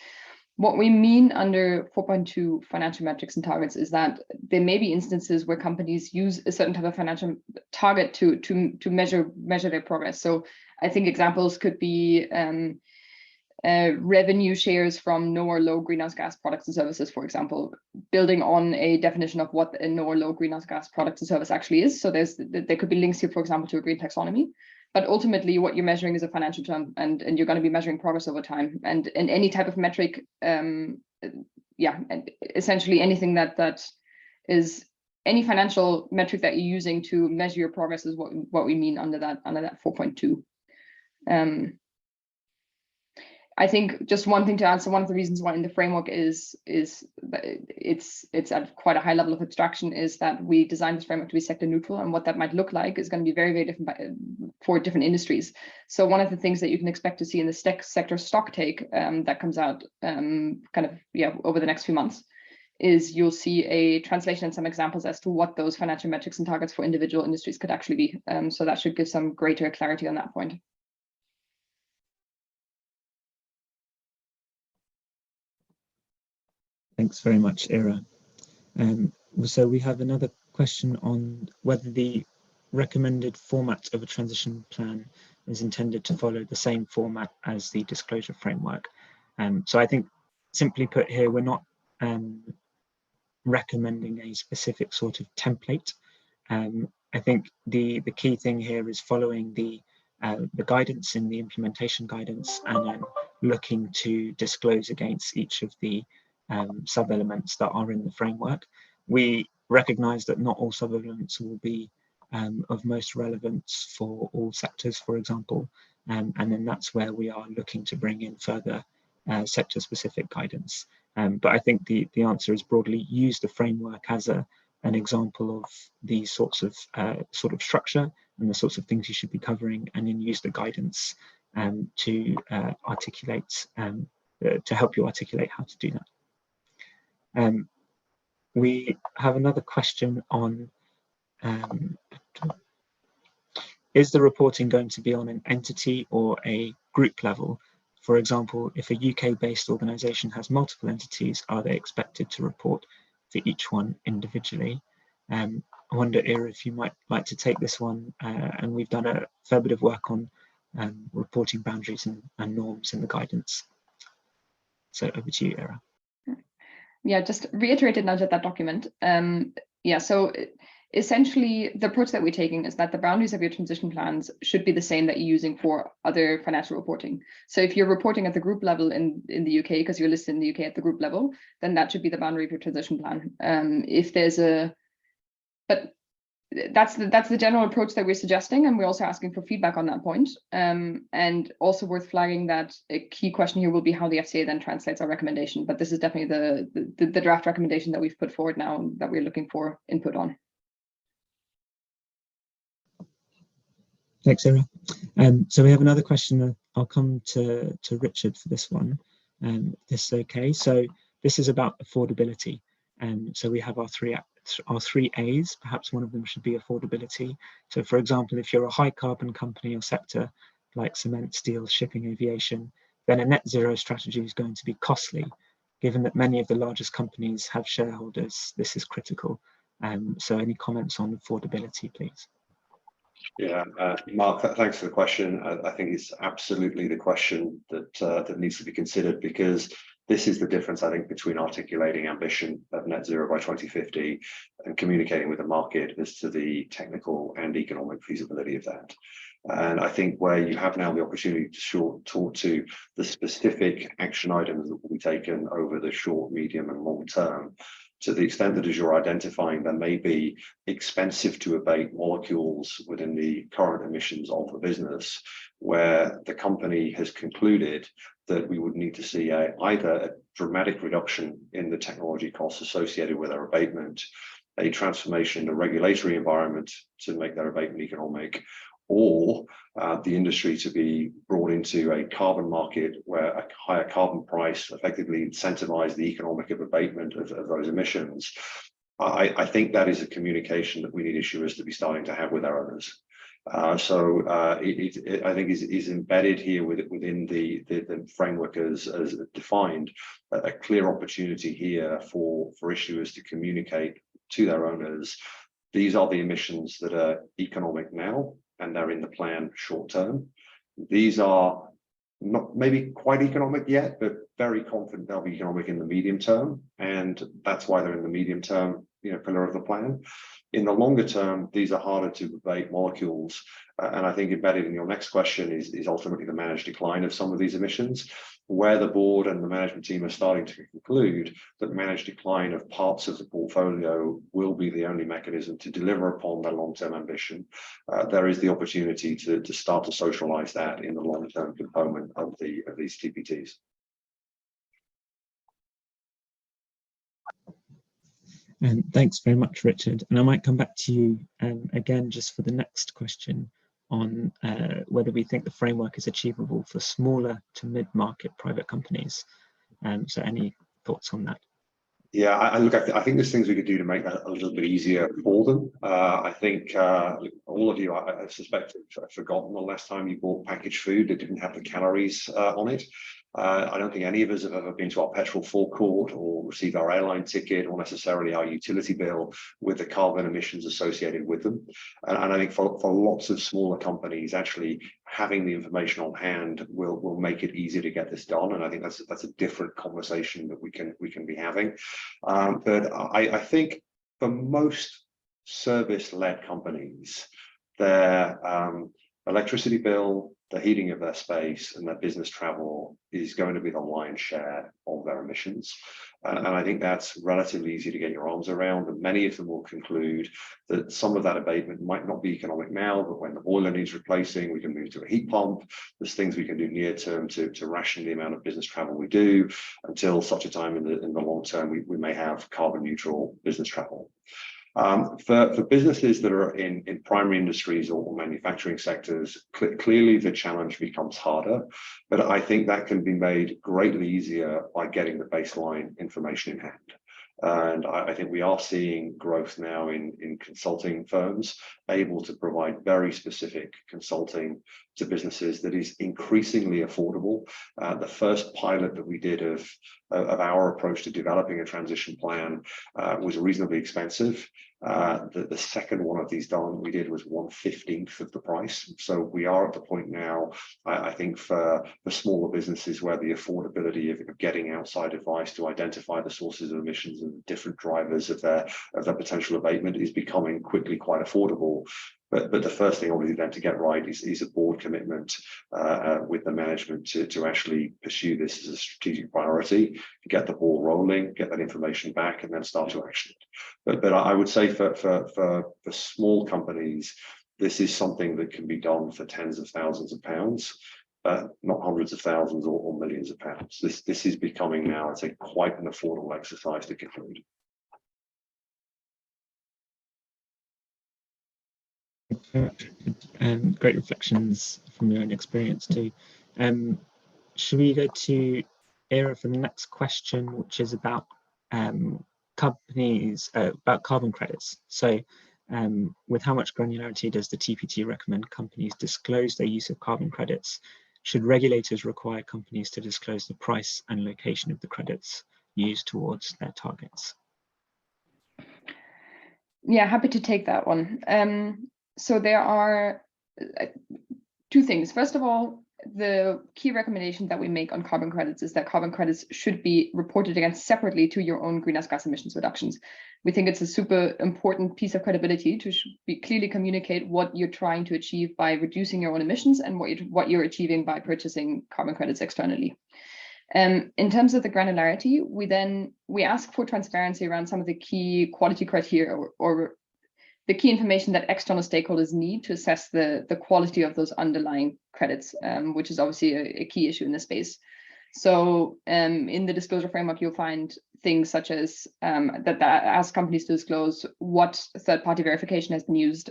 What we mean under 4.2 financial metrics and targets is that there may be instances where companies use a certain type of financial target to measure their progress. So I think examples could be revenue shares from no or low greenhouse gas products and services, for example, building on a definition of what a no or low greenhouse gas products and service actually is. So there could be links here, for example, to a green taxonomy. But ultimately, what you're measuring is a financial term, and you're going to be measuring progress over time. And any type of metric, and essentially anything that is any financial metric that you're using to measure your progress is what we mean under that 4.2. I think just one thing to add, so one of the reasons why in the framework is that it's at quite a high level of abstraction, is that we designed this framework to be sector neutral, and what that might look like is going to be very, very different for different industries. So one of the things that you can expect to see in the sector stock take that comes out over the next few months is you'll see a translation and some examples as to what those financial metrics and targets for individual industries could actually be. So that should give some greater clarity on that point. Thanks very much, Ira. So we have another question on whether the recommended format of a transition plan is intended to follow the same format as the disclosure framework. So I think, simply put here, we're not recommending a specific sort of template. I think the key thing here is following the guidance in the implementation guidance, and then looking to disclose against each of the sub-elements that are in the framework. We recognize that not all sub-elements will be of most relevance for all sectors, for example, and then that's where we are looking to bring in further sector-specific guidance. But I think the answer is broadly use the framework as an example of these sorts of sort of structure and the sorts of things you should be covering, and then use the guidance to articulate, to help you articulate how to do that. We have another question on, is the reporting going to be on an entity or a group level? For example, if a UK-based organisation has multiple entities, are they expected to report for each one individually? I wonder, Ira, if you might like to take this one, and we've done a fair bit of work on reporting boundaries and norms in the guidance. So over to you, Ira. Yeah, just reiterated nudge at that document. So essentially the approach that we're taking is that the boundaries of your transition plans should be the same that you're using for other financial reporting. So if you're reporting at the group level in the UK, because you're listed in the UK at the group level, then that should be the boundary of your transition plan. That's the general approach that we're suggesting, and we're also asking for feedback on that point. And also worth flagging that a key question here will be how the FCA then translates our recommendation. But this is definitely the draft recommendation that we've put forward now that we're looking for input on. Thanks, Ira. So we have another question. I'll come to Richard for this one. This is okay. So this is about affordability. So we have our are 3 A's. Perhaps one of them should be affordability. So for example, if you're a high carbon company or sector like cement, steel, shipping, aviation, then a net zero strategy is going to be costly. Given that many of the largest companies have shareholders, this is critical. So any comments on affordability, please? Yeah, Mark, thanks for the question. I think it's absolutely the question that that needs to be considered, because this is the difference, I think, between articulating ambition of net zero by 2050 and communicating with the market as to the technical and economic feasibility of that. And I think where you have now the opportunity to talk to the specific action items that will be taken over the short, medium and long term, to the extent that as you're identifying, there may be expensive to abate molecules within the current emissions of the business, where the company has concluded that we would need to see either a dramatic reduction in the technology costs associated with our abatement, a transformation in the regulatory environment to make that abatement economic, or the industry to be brought into a carbon market where a higher carbon price effectively incentivise the economic of abatement of those emissions. I think that is a communication that we need issuers to be starting to have with our owners. I think is embedded here within the framework as defined, a clear opportunity here for issuers to communicate to their owners. These are the emissions that are economic now, and they're in the plan short term. These are not maybe quite economic yet, but very confident they'll be economic in the medium term, and that's why they're in the medium term, pillar of the plan. In the longer term, these are harder to abate molecules, and I think embedded in your next question is ultimately the managed decline of some of these emissions, where the board and the management team are starting to conclude that managed decline of parts of the portfolio will be the only mechanism to deliver upon their long-term ambition. There is the opportunity to start to socialize that in the long-term component of these TPTs. Thanks very much, Richard. And I might come back to you again just for the next question on whether we think the framework is achievable for smaller to mid-market private companies. So any thoughts on that? Yeah, I think there's things we could do to make that a little bit easier for them. I think all of you, I suspect, have forgotten the last time you bought packaged food that didn't have the calories on it. I don't think any of us have ever been to our petrol forecourt or received our airline ticket or necessarily our utility bill with the carbon emissions associated with them. And I think for lots of smaller companies, actually having the information on hand will make it easier to get this done. And I think that's a different conversation that we can be having. But I think for most service-led companies, their electricity bill, the heating of their space and their business travel is going to be the lion's share of their emissions. And I think that's relatively easy to get your arms around. And many of them will conclude that some of that abatement might not be economic now, but when the boiler needs replacing, we can move to a heat pump. There's things we can do near term to ration the amount of business travel we do until such a time in the long term we may have carbon neutral business travel. For businesses that are in primary industries or manufacturing sectors, clearly the challenge becomes harder, but I think that can be made greatly easier by getting the baseline information in hand. And I think we are seeing growth now in consulting firms able to provide very specific consulting to businesses that is increasingly affordable. The first pilot that we did of our approach to developing a transition plan was reasonably expensive. The second one of these we did was 1/15 of the price. So we are at the point now, I think for smaller businesses where the affordability of getting outside advice to identify the sources of emissions and different drivers of their potential abatement is becoming quickly quite affordable. But the first thing obviously then to get right is a board commitment with the management to actually pursue this as a strategic priority, get the ball rolling, get that information back, and then start to action it. But I would say for small companies, this is something that can be done for tens of thousands of pounds, not hundreds of thousands or millions of pounds. This is becoming now, I'd say, quite an affordable exercise to conclude. Great reflections from your own experience too. Should we go to Era for the next question, which is about companies about carbon credits. So with how much granularity does the TPT recommend companies disclose their use of carbon credits? Should regulators require companies to disclose the price and location of the credits used towards their targets? Yeah, happy to take that one. So there are two things. First of all, the key recommendation that we make on carbon credits is that carbon credits should be reported against separately to your own greenhouse gas emissions reductions. We think it's a super important piece of credibility to clearly communicate what you're trying to achieve by reducing your own emissions and what you're achieving by purchasing carbon credits externally. In terms of the granularity, we ask for transparency around some of the key quality criteria or the key information that external stakeholders need to assess the quality of those underlying credits, which is obviously a key issue in this space. So in the disclosure framework, you'll find things such as that ask companies to disclose what third-party verification has been used,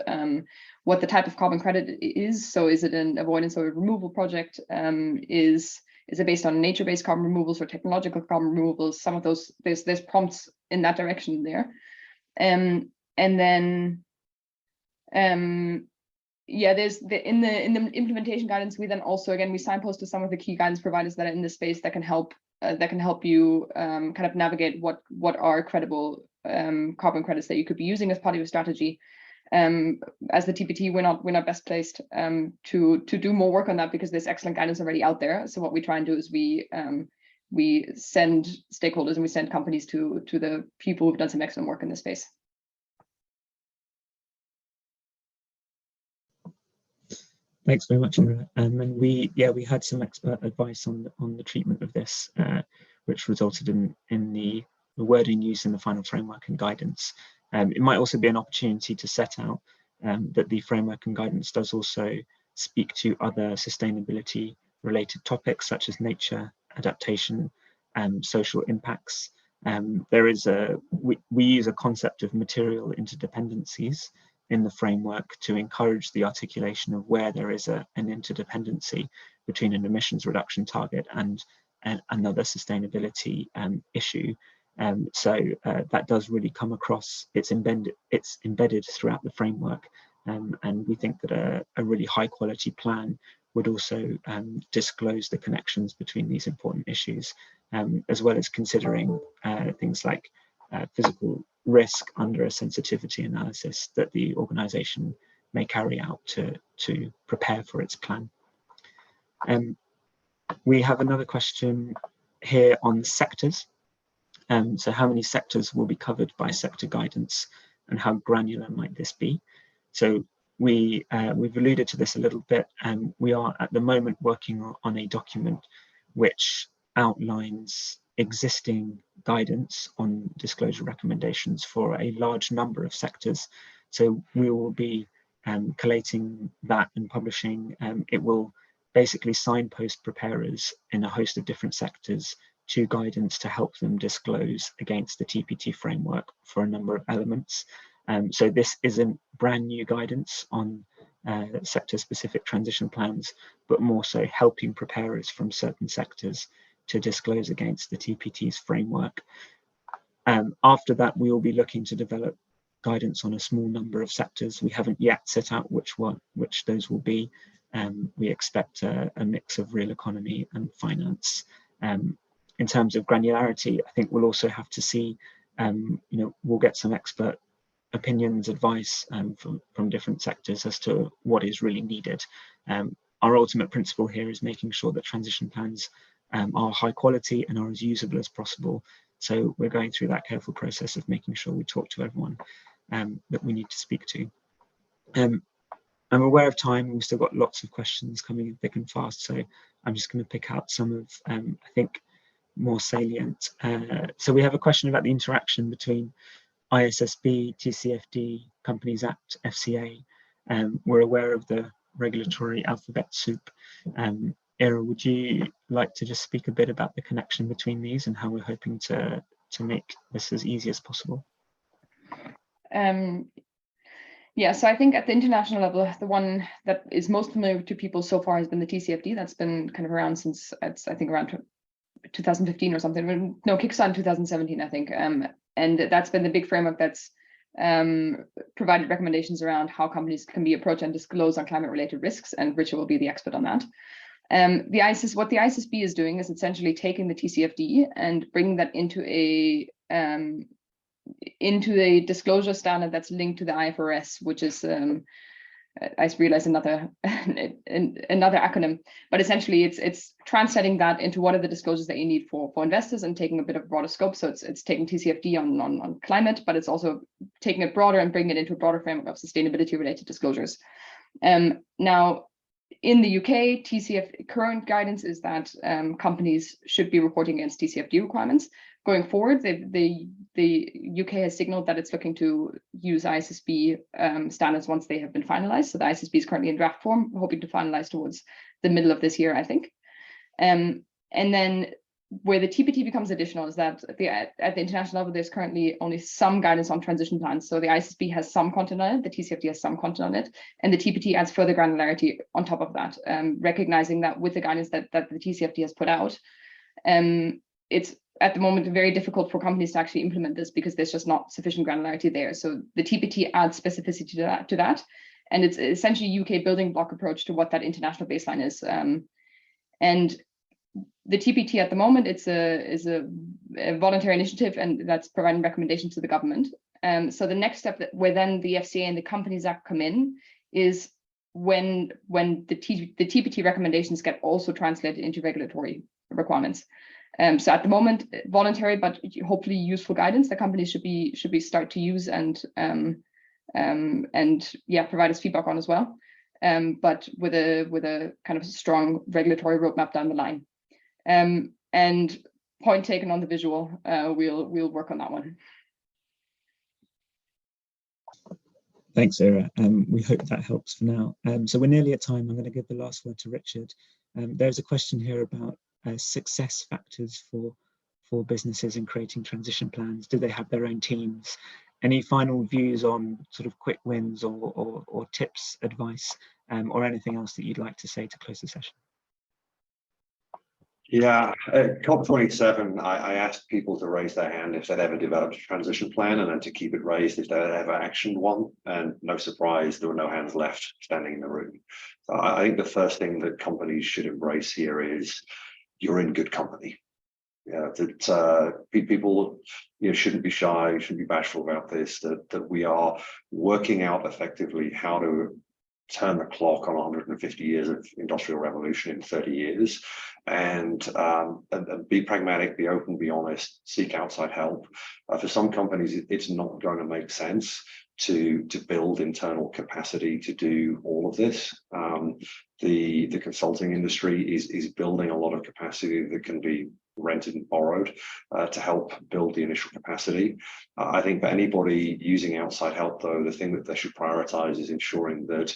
what the type of carbon credit is. So is it an avoidance or removal project? Is it based on nature-based carbon removals or technological carbon removals? Some of those, there's prompts in that direction there. And then, yeah, there's in the implementation guidance, we then also, again, we signpost to some of the key guidance providers that are in this space that can help you kind of navigate what are credible carbon credits that you could be using as part of your strategy. As the TPT, we're not best placed to do more work on that because there's excellent guidance already out there. So what we try and do is we send stakeholders and we send companies to the people who've done some excellent work in this space. Thanks very much, Ira. And we had some expert advice on the treatment of this, which resulted in the wording used in the final framework and guidance. It might also be an opportunity to set out that the framework and guidance does also speak to other sustainability related topics such as nature, adaptation, social impacts. We use a concept of material interdependencies in the framework to encourage the articulation of where there is an interdependency between an emissions reduction target and another sustainability issue. So that does really come across, it's embedded throughout the framework. And we think that a really high quality plan would also disclose the connections between these important issues, as well as considering things like physical risk under a sensitivity analysis that the organisation may carry out to prepare for its plan. We have another question here on sectors. So how many sectors will be covered by sector guidance and how granular might this be? So we've alluded to this a little bit, and we are at the moment working on a document which outlines existing guidance on disclosure recommendations for a large number of sectors. So we will be collating that and publishing. It will basically signpost preparers in a host of different sectors to guidance to help them disclose against the TPT framework for a number of elements. So this isn't brand new guidance on sector-specific transition plans, but more so helping preparers from certain sectors to disclose against the TPT's framework. After that, we will be looking to develop guidance on a small number of sectors. We haven't yet set out which those will be. We expect a mix of real economy and finance. In terms of granularity, I think we'll also have to see, we'll get some expert opinions, advice from different sectors as to what is really needed. Our ultimate principle here is making sure that transition plans are high quality and are as usable as possible. So we're going through that careful process of making sure we talk to everyone that we need to speak to. I'm aware of time, we've still got lots of questions coming in thick and fast, so I'm just going to pick out some of, I think, more salient. So we have a question about the interaction between ISSB, TCFD, Companies Act, FCA. We're aware of the regulatory alphabet soup. Ira, would you like to just speak a bit about the connection between these and how we're hoping to make this as easy as possible? Yeah, so I think at the international level, the one that is most familiar to people so far has been the TCFD. That's been kind of around since, I think, around 2015 or something. No, kickstarted in 2017, I think. And that's been the big framework that's provided recommendations around how companies can be approached and disclose on climate-related risks, and Richard will be the expert on that. What the ISSB is doing is essentially taking the TCFD and bringing that into a disclosure standard that's linked to the IFRS, which is I realize another acronym, but essentially it's translating that into what are the disclosures that you need for investors and taking a bit of broader scope. So it's taking TCFD on climate, but it's also taking it broader and bringing it into a broader framework of sustainability related disclosures. Now, in the UK, TCFD current guidance is that companies should be reporting against TCFD requirements. Going forward, the UK has signaled that it's looking to use ISSB standards once they have been finalized. So the ISSB is currently in draft form, hoping to finalize towards the middle of this year, I think. And then where the TPT becomes additional is that at the international level, there's currently only some guidance on transition plans. So the ISSB has some content on it, the TCFD has some content on it, and the TPT adds further granularity on top of that, recognizing that with the guidance that the TCFD has put out, it's at the moment very difficult for companies to actually implement this because there's just not sufficient granularity there. So the TPT adds specificity to that, and it's essentially a UK building block approach to what that international baseline is. And the TPT at the moment, is a voluntary initiative, and that's providing recommendations to the government. So the next step where then the FCA and the Companies Act come in is when the TPT recommendations get also translated into regulatory requirements. So at the moment, voluntary, but hopefully useful guidance that companies should be start to use and provide us feedback on as well. But with a kind of strong regulatory roadmap down the line. And point taken on the visual, we'll work on that one. Thanks, Ira. We hope that helps for now. So we're nearly at time. I'm going to give the last word to Richard. There's a question here about success factors for businesses in creating transition plans. Do they have their own teams? Any final views on sort of quick wins or tips, advice, or anything else that you'd like to say to close the session? Yeah, at COP27, I asked people to raise their hand if they'd ever developed a transition plan, and then to keep it raised if they'd ever actioned one. And no surprise, there were no hands left standing in the room. So I think the first thing that companies should embrace here is you're in good company. Yeah, that people shouldn't be shy, shouldn't be bashful about this. That we are working out effectively how to turn the clock on 150 years of industrial revolution in 30 years, and be pragmatic, be open, be honest, seek outside help. For some companies, it's not going to make sense to build internal capacity to do all of this. The consulting industry is building a lot of capacity that can be rented and borrowed to help build the initial capacity. I think for anybody using outside help, though, the thing that they should prioritize is ensuring that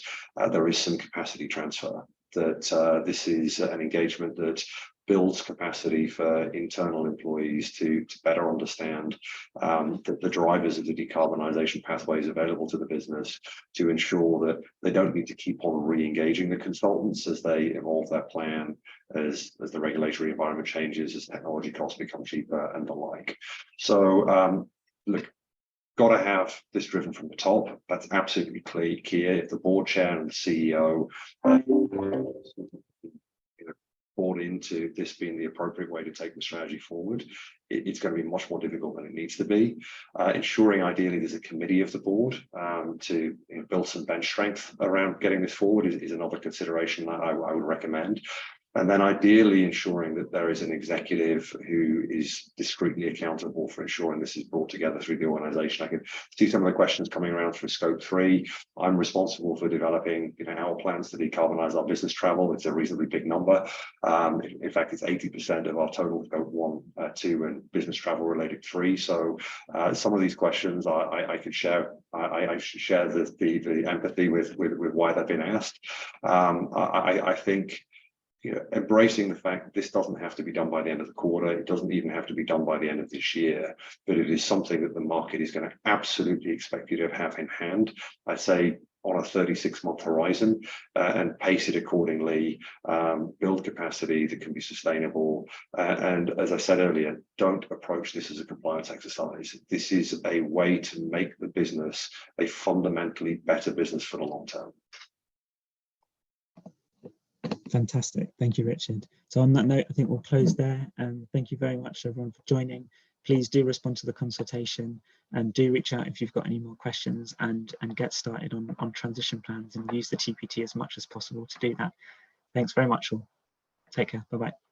there is some capacity transfer, that this is an engagement that builds capacity for internal employees to better understand the drivers of the decarbonisation pathways available to the business, to ensure that they don't need to keep on re-engaging the consultants as they evolve their plan, as the regulatory environment changes, as technology costs become cheaper and the like. So look, got to have this driven from the top. That's absolutely key. If the board chair and the CEO bought into this being the appropriate way to take the strategy forward, it's going to be much more difficult than it needs to be. Ensuring ideally there's a committee of the board to build some bench strength around getting this forward is another consideration that I would recommend. And then ideally ensuring that there is an executive who is discreetly accountable for ensuring this is brought together through the organization. I can see some of the questions coming around through scope 3. I'm responsible for developing our plans to decarbonize our business travel. It's a reasonably big number. In fact, it's 80% of our total scope 1, 2 and business travel related 3. So some of these questions I could share. I should share the empathy with why they've been asked. I think embracing the fact that this doesn't have to be done by the end of the quarter, it doesn't even have to be done by the end of this year, but it is something that the market is going to absolutely expect you to have in hand. I say on a 36-month horizon and pace it accordingly, build capacity that can be sustainable. And as I said earlier, don't approach this as a compliance exercise. This is a way to make the business a fundamentally better business for the long term. Fantastic. Thank you, Richard. So on that note, I think we'll close there. Thank you very much, everyone, for joining. Please do respond to the consultation and do reach out if you've got any more questions, and get started on transition plans and use the TPT as much as possible to do that. Thanks very much all. Take care. Bye-bye.